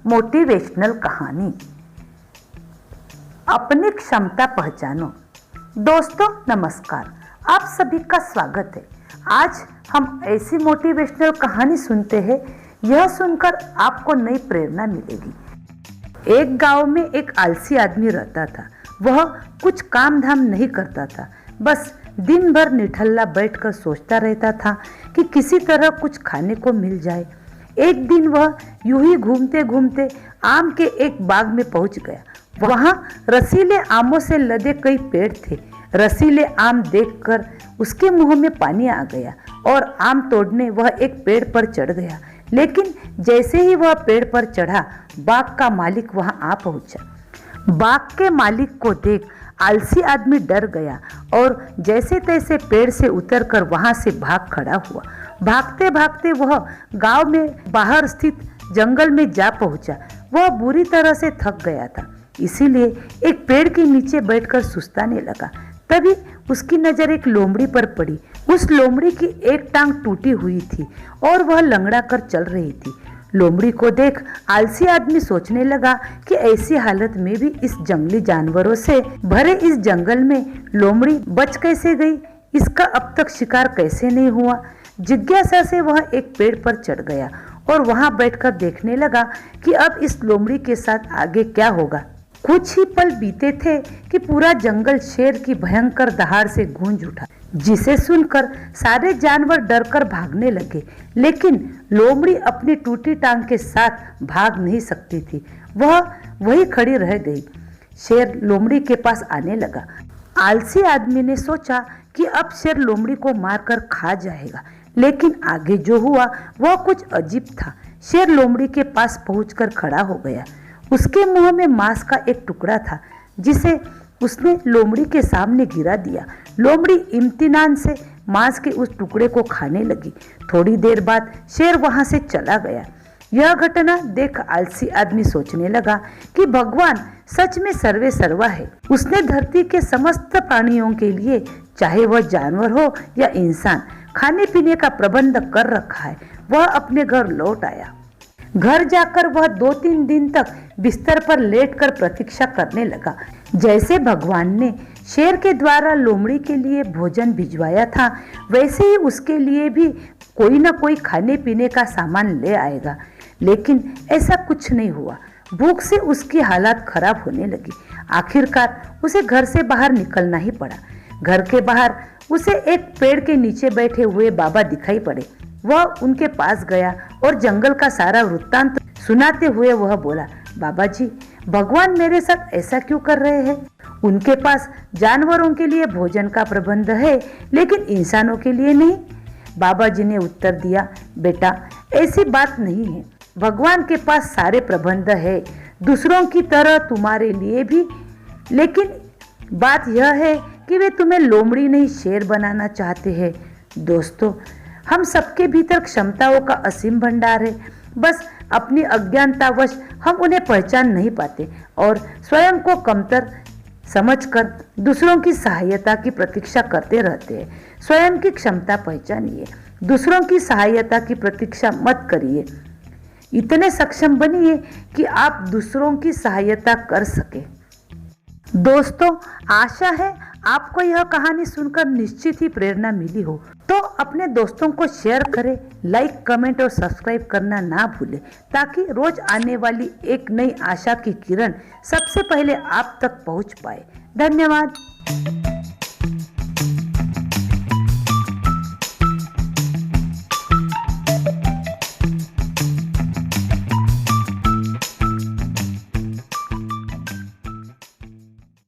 Motivational कहानी। अपनी क्षमता पहचानो। दोस्तों नमस्कार, आप सभी का स्वागत है। आज हम ऐसी मोटिवेशनल कहानी सुनते हैं, यह सुनकर आपको नई प्रेरणा मिलेगी। एक गांव में एक आलसी आदमी रहता था। वह कुछ काम धाम नहीं करता था, बस दिन भर निठल्ला बैठकर सोचता रहता था कि किसी तरह कुछ खाने को मिल जाए। एक दिन वह यूं ही घूमते घूमते आम के एक बाग में पहुंच गया। वहां रसीले आमों से लदे कई पेड़ थे। रसीले आम देखकर उसके मुंह में पानी आ गया और आम तोड़ने वह एक पेड़ पर चढ़ गया। लेकिन जैसे ही वह पेड़ पर चढ़ा, बाग का मालिक वहां आ पहुंचा। बाग के मालिक को देख आलसी आदमी डर गया और जैसे तैसे पेड़ से उतरकर वहां से भाग खड़ा हुआ। भागते भागते वह गांव में बाहर स्थित जंगल में जा पहुंचा। वह बुरी तरह से थक गया था, इसीलिए एक पेड़ के नीचे बैठकर सुस्ताने लगा। तभी उसकी नजर एक लोमड़ी पर पड़ी। उस लोमड़ी की एक टांग टूटी हुई थी और वह लंगड़ा कर चल रही थी। लोमड़ी को देख आलसी आदमी सोचने लगा कि ऐसी हालत में भी इस जंगली जानवरों से भरे इस जंगल में लोमड़ी बच कैसे गई, इसका अब तक शिकार कैसे नहीं हुआ। जिज्ञासा से वह एक पेड़ पर चढ़ गया और वहां बैठकर देखने लगा कि अब इस लोमड़ी के साथ आगे क्या होगा। कुछ ही पल बीते थे कि पूरा जंगल शेर की भयंकर दहाड़ से गूंज उठा, जिसे सुनकर सारे जानवर डरकर भागने लगे। लेकिन लोमड़ी अपनी टूटी टांग के साथ भाग नहीं सकती थी, वह वही खड़ी रह गई। शेर लोमड़ी के पास आने लगा। आलसी आदमी ने सोचा कि अब शेर लोमड़ी को मारकर खा जाएगा, लेकिन आगे जो हुआ वह कुछ अजीब था। शेर लोमड़ी के पास पहुंचकर खड़ा हो गया। उसके मुंह में मांस का एक टुकड़ा था, जिसे उसने लोमड़ी के सामने गिरा दिया। लोमड़ी इम्तिनान से मांस के उस टुकड़े को खाने लगी। थोड़ी देर बाद शेर वहां से चला गया। यह घटना देख आलसी आदमी सोचने लगा कि भगवान सच में सर्वे सर्वा है। उसने धरती के समस्त प्राणियों के लिए, चाहे वह जानवर हो या इंसान, खाने पीने का प्रबंध कर रखा है। वह अपने घर लौट आया। घर जाकर वह 2-3 दिन तक बिस्तर पर लेटकर प्रतीक्षा करने लगा। जैसे भगवान ने शेर के द्वारा लोमड़ी के लिए भोजन भिजवाया था, वैसे ही उसके लिए भी कोई ना कोई खाने पीने का सामान ले आएगा। लेकिन ऐसा कुछ नहीं हुआ। भूख से उसकी हालत खराब होने लगी। आखिरकार उसे घर से बाहर निकलना ही पड़ा। घर के बाहर उसे एक पेड़ के नीचे बैठे हुए बाबा दिखाई पड़े। वह उनके पास गया और जंगल का सारा वृत्तांत सुनाते हुए वह बोला, बाबा जी, भगवान मेरे साथ ऐसा क्यों कर रहे हैं? उनके पास जानवरों के लिए भोजन का प्रबंध है, लेकिन इंसानों के लिए नहीं। बाबा जी ने उत्तर दिया, बेटा, ऐसी बात नहीं है। भगवान के पास सारे प्रबंध है, दूसरों की तरह तुम्हारे लिए भी। लेकिन बात यह है कि वे तुम्हें लोमड़ी नहीं शेर बनाना चाहते हैं। दोस्तों, हम सबके भीतर क्षमताओं का असीम भंडार है, बस अपनी अज्ञानतावश हम उन्हें पहचान नहीं पाते और स्वयं को कमतर समझकर दूसरों की सहायता की प्रतीक्षा करते रहते हैं। स्वयं की क्षमता पहचानिए, दूसरों की सहायता की प्रतीक्षा मत करिए। इतने सक्षम बनिए कि आप दूसरों की सहायता कर सके। दोस्तों, आशा है आपको यह कहानी सुनकर निश्चित ही प्रेरणा मिली हो। तो अपने दोस्तों को शेयर करें, लाइक, कमेंट और सब्सक्राइब करना ना भूलें, ताकि रोज आने वाली एक नई आशा की किरण सबसे पहले आप तक पहुंच पाए। धन्यवाद।